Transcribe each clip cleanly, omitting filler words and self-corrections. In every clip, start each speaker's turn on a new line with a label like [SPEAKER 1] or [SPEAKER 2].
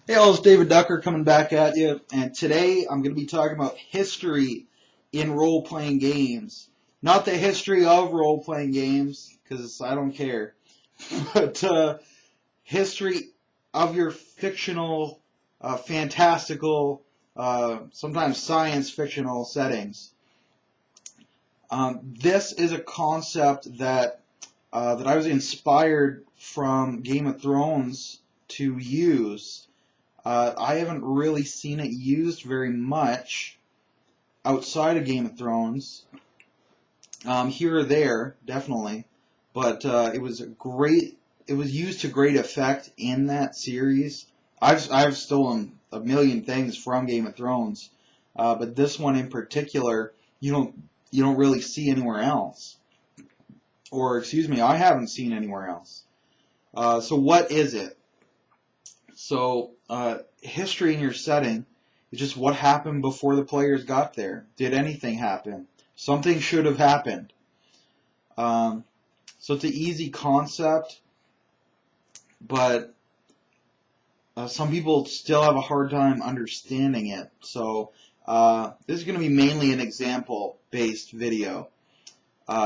[SPEAKER 1] Hey, all, it's David Ducker coming back at you, and today I'm going to be talking about history in role-playing games. Not the history of role-playing games, because I don't care, but history of your fictional, fantastical, sometimes science fictional settings. This is a concept that I was inspired from Game of Thrones to use. I haven't really seen it used very much outside of Game of Thrones. Here or there, definitely, but it was a great. It was used to great effect in that series. I've stolen a million things from Game of Thrones, but this one in particular, you don't really see anywhere else, or excuse me, I haven't seen anywhere else. So what is it? So, history in your setting is just what happened before the players got there. Did anything happen? Something should have happened. Um, so it's an easy concept, but some people still have a hard time understanding it. So this is going to be mainly an example-based video.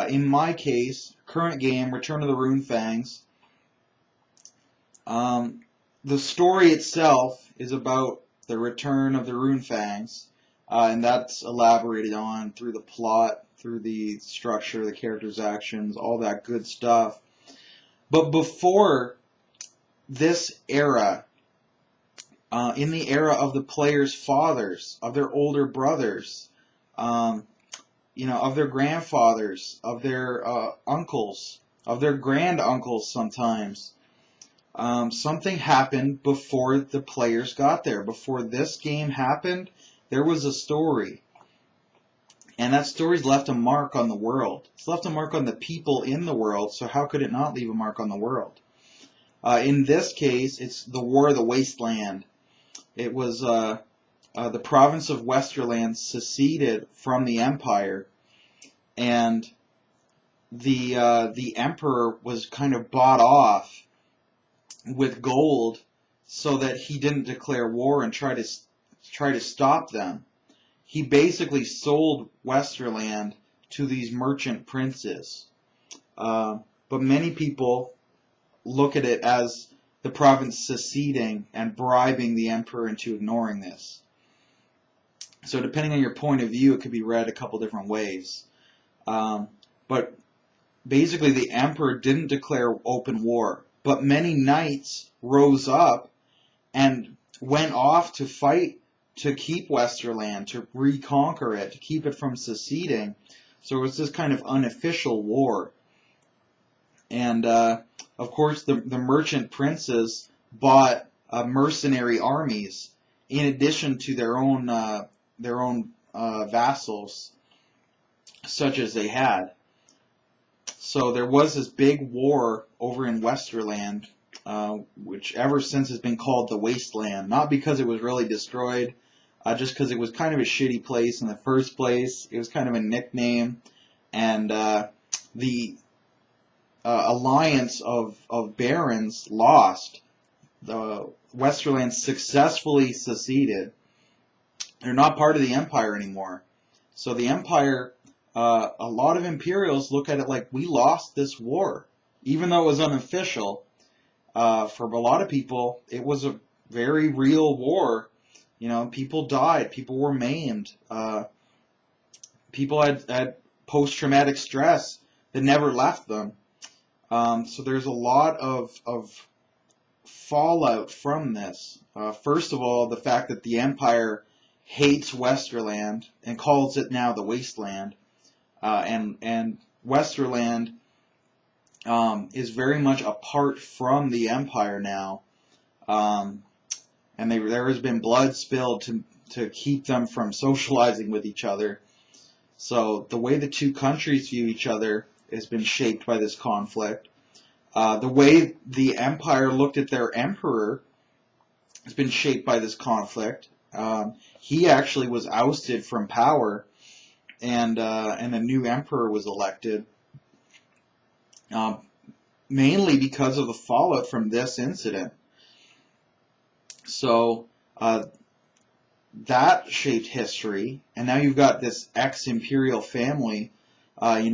[SPEAKER 1] In my case, current game, Return of the Runefangs. The story itself is about the return of the Runefangs, and that's elaborated on through the plot, through the structure, the characters' actions, all that good stuff. But before this era, in the era of the players' fathers, of their older brothers, of their grandfathers, of their uncles, of their granduncles sometimes, something happened before the players got there. Before this game happened, there was a story. And that story's left a mark on the world. It's left a mark on the people in the world, so how could it not leave a mark on the world? In this case, it's the War of the Wasteland. It was the province of Westerland seceded from the Empire, and the Emperor was kind of bought off with gold so that he didn't declare war and try to stop them. He basically sold Westerland to these merchant princes. But many people look at it as the province seceding and bribing the emperor into ignoring this. So depending on your point of view, it could be read a couple different ways. But basically the emperor didn't declare open war, but many knights rose up and went off to fight to keep Westerland, to reconquer it, to keep it from seceding. So it was this kind of unofficial war. And of course the merchant princes bought mercenary armies in addition to their own vassals, such as they had. So there was this big war over in Westerland, which ever since has been called the Wasteland. Not because it was really destroyed, just because it was kind of a shitty place in the first place. It was kind of a nickname, and the alliance of barons lost. The Westerland successfully seceded. They're not part of the Empire anymore. So the Empire, a lot of Imperials look at it like, we lost this war. Even though it was unofficial, for a lot of people, it was a very real war. People died, people were maimed, people had post-traumatic stress that never left them. So there's a lot of fallout from this. First of all, the fact that the Empire hates Westerland and calls it now the Wasteland, and Westerland is very much apart from the Empire now, and there has been blood spilled to keep them from socializing with each other. So the way the two countries view each other has been shaped by this conflict. The way the Empire looked at their emperor has been shaped by this conflict. He actually was ousted from power, and a new emperor was elected, mainly because of the fallout from this incident. So that shaped history, and now you've got this ex-imperial family, they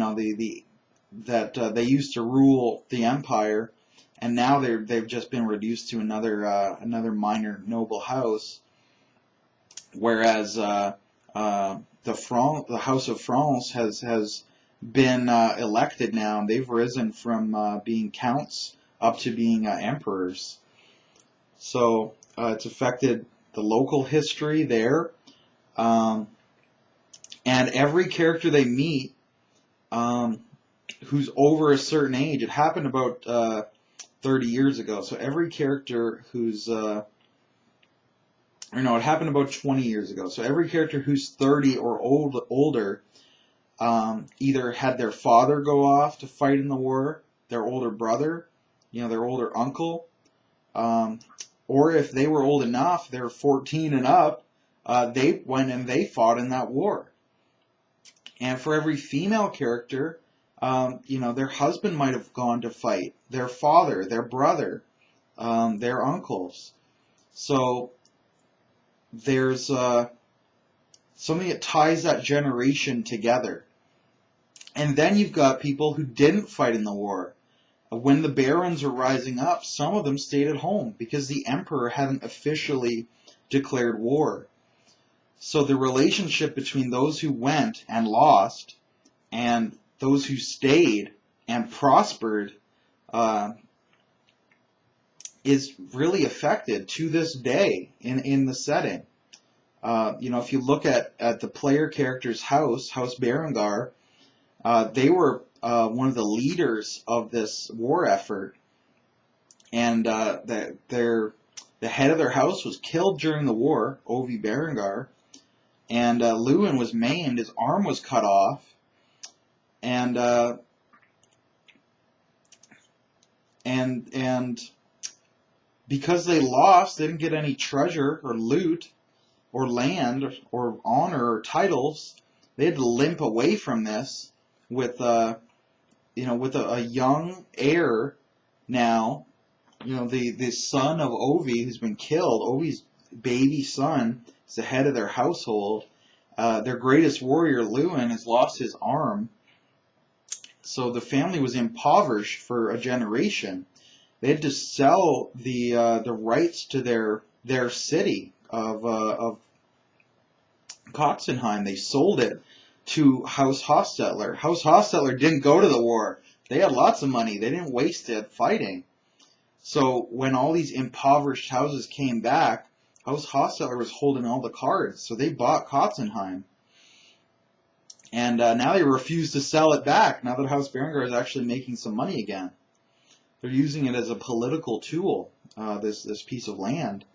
[SPEAKER 1] used to rule the empire, and now they've just been reduced to another minor noble house, whereas the House of France has been elected now, and they've risen from being counts up to being emperors. So it's affected the local history there, and every character they meet who's over a certain age. It happened about 30 years ago. So every character who's it happened about 20 years ago. So every character who's 30 or older either had their father go off to fight in the war, their older brother, their older uncle, or if they were old enough, they're 14 and up, they went and they fought in that war. And for every female character, their husband might have gone to fight, their father, their brother, their uncles. So there's something that ties that generation together. And then you've got people who didn't fight in the war. When the barons were rising up, some of them stayed at home because the emperor hadn't officially declared war. So the relationship between those who went and lost and those who stayed and prospered is really affected to this day in the setting. If you look at the player character's House Berengar, they were one of the leaders of this war effort, and the head of their house was killed during the war, Ovi Berengar, and Lewin was maimed, his arm was cut off, and because they lost, they didn't get any treasure or loot or land or honor or titles. They had to limp away from this with a young heir now, the son of Ovi who's been killed. Ovi's baby son is the head of their household. Their greatest warrior, Lewin, has lost his arm. So the family was impoverished for a generation. They had to sell the rights to their city of Kotzenheim. They sold it to House Hostetler. House Hostetler didn't go to the war. They had lots of money. They didn't waste it fighting. So when all these impoverished houses came back, House Hostetler was holding all the cards. So they bought Kotzenheim. And now they refuse to sell it back, now that House Berengar is actually making some money again. They're using it as a political tool, this piece of land.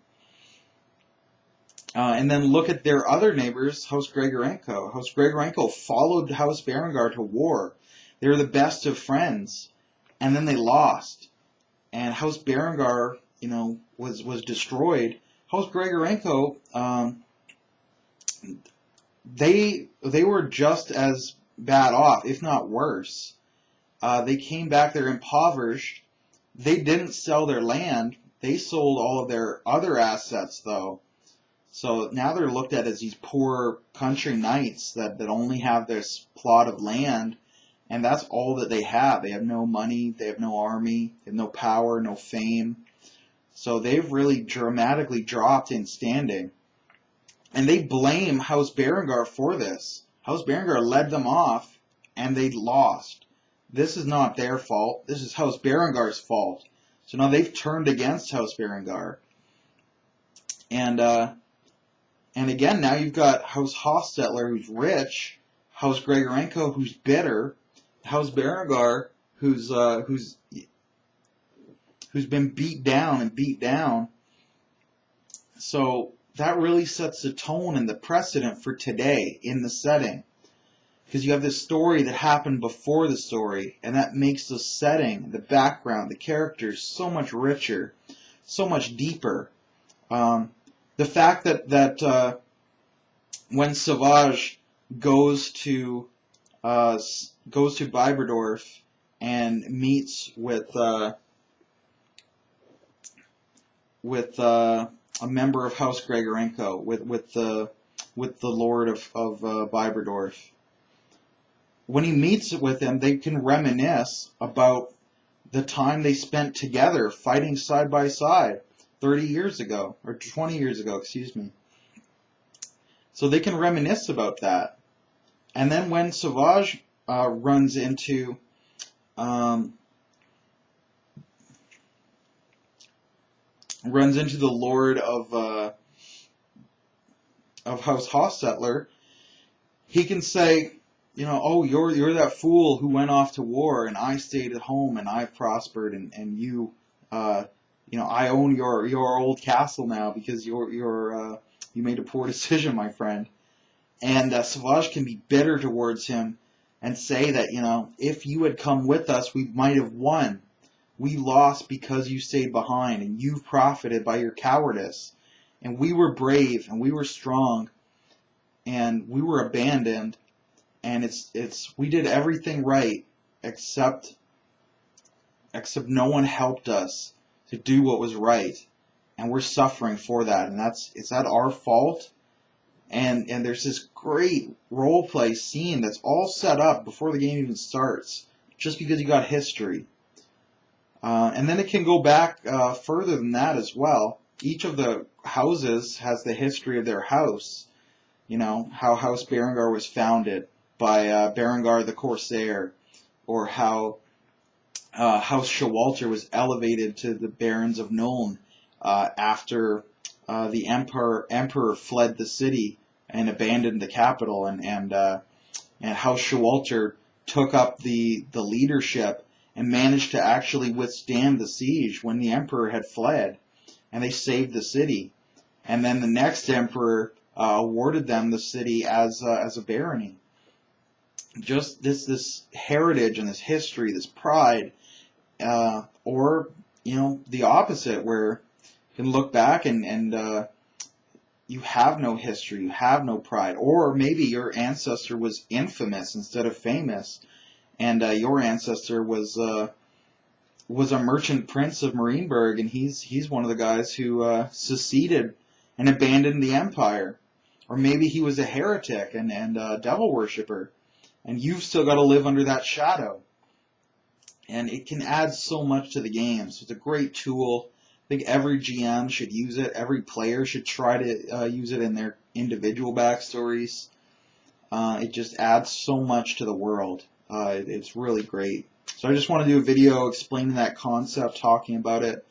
[SPEAKER 1] And then look at their other neighbors, House Grigorenko. House Grigorenko followed House Berengar to war. They were the best of friends, and then they lost. And House Berengar, was destroyed. House Grigorenko, they were just as bad off, if not worse. They came back, they're impoverished. They didn't sell their land. They sold all of their other assets, though. So now they're looked at as these poor country knights that only have this plot of land, and that's all that they have. They have no money, they have no army, they have no power, no fame. So they've really dramatically dropped in standing. And they blame House Berengar for this. House Berengar led them off, and they lost. This is not their fault. This is House Berengar's fault. So now they've turned against House Berengar. And again, now you've got House Hostetler, who's rich, House Grigorenko, who's bitter, House Berengar, who's been beat down. So that really sets the tone and the precedent for today in the setting. Because you have this story that happened before the story, and that makes the setting, the background, the characters so much richer, so much deeper. The fact that when Savage goes to Biberdorf and meets with a member of House Grigorenko with the Lord of Biberdorf. When he meets with him, they can reminisce about the time they spent together fighting side by side 30 years ago, or 20 years ago, excuse me. So they can reminisce about that. And then when Sauvage runs into the Lord of House Hostetler, he can say, you know, oh, you're that fool who went off to war, and I stayed at home, and I've prospered, and you, you know, I own your old castle now because you made a poor decision, my friend. And Sauvage can be bitter towards him and say that, you know, if you had come with us, we might have won. We lost because you stayed behind, and you've profited by your cowardice. And we were brave, and we were strong, and we were abandoned. And we did everything right, except no one helped us to do what was right, and we're suffering for that. And is that our fault? And there's this great role play scene that's all set up before the game even starts, just because you got history. And then it can go back further than that as well. Each of the houses has the history of their house. You know, how House Berengar was founded by Berengar the Corsair, or how House Showalter was elevated to the Barons of Nuln after the emperor fled the city and abandoned the capital, and House Showalter took up the leadership and managed to actually withstand the siege when the emperor had fled, and they saved the city. And then the next emperor awarded them the city as a barony. Just this heritage and this history, this pride, or you know, the opposite, where you can look back and you have no history, you have no pride, or maybe your ancestor was infamous instead of famous, and your ancestor was a merchant prince of Marienburg, and he's one of the guys who seceded and abandoned the empire, or maybe he was a heretic and a devil worshipper, and you've still got to live under that shadow. And it can add so much to the game. So it's a great tool. I think every GM should use it. Every player should try to use it in their individual backstories. It just adds so much to the world. It's really great. So I just want to do a video explaining that concept, talking about it.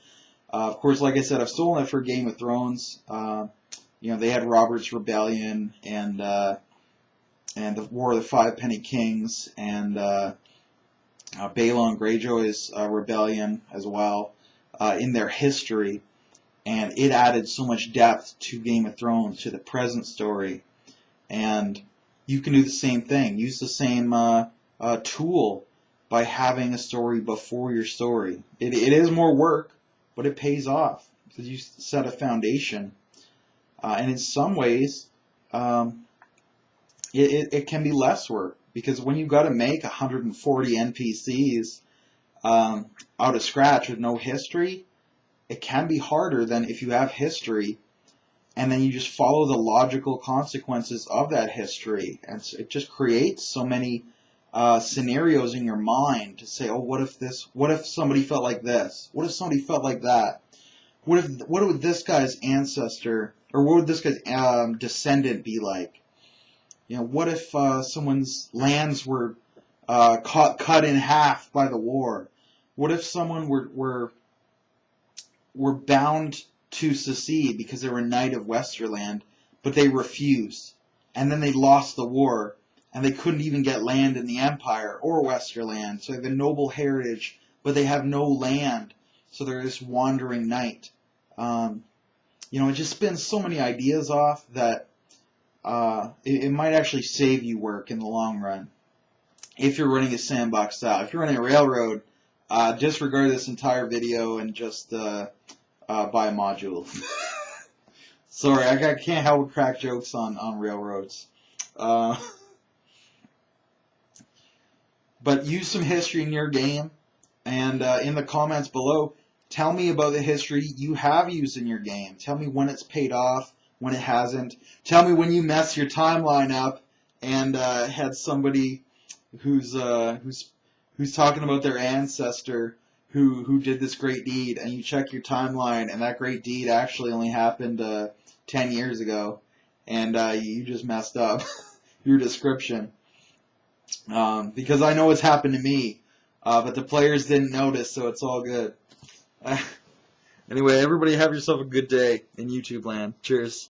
[SPEAKER 1] Of course, like I said, I've stolen it for Game of Thrones. You know, they had Robert's Rebellion and the War of the Five Penny Kings, and Balon Greyjoy's rebellion as well in their history, and it added so much depth to Game of Thrones, to the present story. And you can do the same thing. Use the same tool by having a story before your story. It is more work, but it pays off because you set a foundation. And in some ways, it can be less work, because when you've got to make 140 NPCs out of scratch with no history, it can be harder than if you have history and then you just follow the logical consequences of that history. And so it just creates so many scenarios in your mind to say, oh, what if somebody felt like this? What if somebody felt like that? What would this guy's ancestor, or what would this guy's descendant be like? You know, what if someone's lands were cut in half by the war? What if someone were bound to secede because they were a knight of Westerland, but they refused, and then they lost the war, and they couldn't even get land in the Empire or Westerland, so they have a noble heritage, but they have no land, so they're this wandering knight. You know, it just spins so many ideas off that it might actually save you work in the long run if you're running a sandbox style. If you're running a railroad, disregard this entire video and just buy a module. Sorry, I can't help but crack jokes on railroads. But use some history in your game, and in the comments below, Tell me about the history you have used in your game. Tell me when it's paid off, when it hasn't. Tell me when you mess your timeline up and had somebody who's talking about their ancestor who did this great deed, and you check your timeline, and that great deed actually only happened 10 years ago, and you just messed up your description. Because I know what's happened to me, but the players didn't notice, so it's all good. Anyway, everybody have yourself a good day in YouTube land. Cheers.